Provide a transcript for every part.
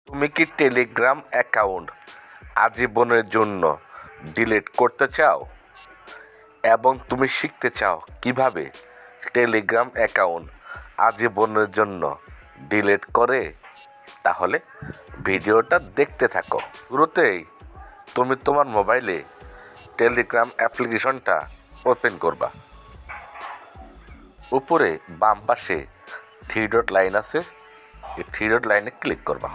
তুমি কি Telegram account আজীবনের জন্য ডিলিট করতে চাও এবং তুমি শিখতে চাও কিভাবে টেলিগ্রাম অ্যাকাউন্ট আজীবনের জন্য ডিলিট করে? তাহলে ভিডিওটা দেখতে থাকো। শুরুতেই তুমি তোমার মোবাইলে টেলিগ্রাম অ্যাপ্লিকেশনটা ওপেন করবা। উপরে বাম পাশে থ্রি ডট লাইন আছে, এই থ্রি ডট লাইনে ক্লিক করবা।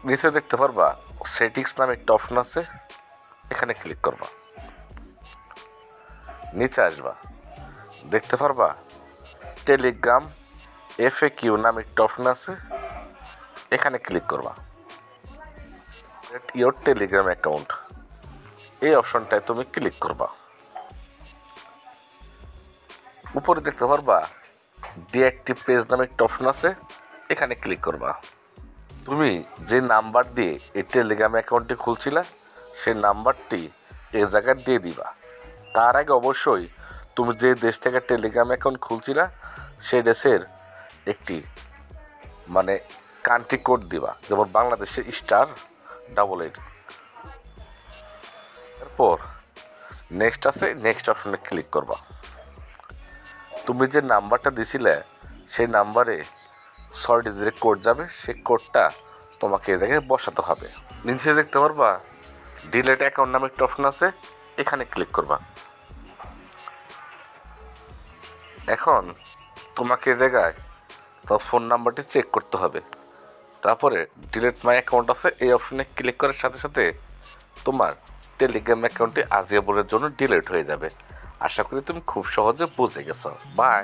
নিচে দেখতে পারবা সেটিংস নামে একটা অপশন আছে, এখানে ক্লিক করবা। নিচে আসবা, দেখতে পারবা টেলিগ্রাম FAQ নামে একটা অপশন আছে, এখানে ক্লিক করবা। ইয়োর টেলিগ্রাম অ্যাকাউন্ট এই অপশনটায় তুমি ক্লিক করবা। উপরে দেখতে পারবা ডিঅ্যাক্টিভ পেজ নামে একটা অপশন আছে, এখানে ক্লিক করবা। তুমি যে নাম্বার দিয়ে এই টেলিগ্রাম অ্যাকাউন্টটি খুলছিলা সেই নাম্বারটি এই জায়গায় দিয়ে দিবা। তার আগে অবশ্যই তুমি যে দেশ থেকে টেলিগ্রাম অ্যাকাউন্ট খুলছিলা সেই দেশের একটি কান্ট্রি কোড দিবা, যেমন বাংলাদেশে *888। এরপর নেক্সট আছে, নেক্সট অপশনে ক্লিক করবা। তুমি যে নাম্বারটা দিছিলে সেই নাম্বারে 6 ডিজিটের কোড যাবে, সেই কোডটা তোমাকে এ জায়গায় বসাতে হবে। নিচে দেখতে পারবা ডিলিট অ্যাকাউন্ট নামে একটা অপশন আছে, এখানে ক্লিক করবা। এখন তোমাকে এ জায়গায় তোমার ফোন নাম্বারটি চেক করতে হবে। তারপরে ডিলিট মাই অ্যাকাউন্ট আছে, এই অপশনে ক্লিক করার সাথে সাথে তোমার টেলিগ্রাম অ্যাকাউন্টটি আজীবনের জন্য ডিলিট হয়ে যাবে। আশা করি তুমি খুব সহজে বুঝে গেছো। বাই।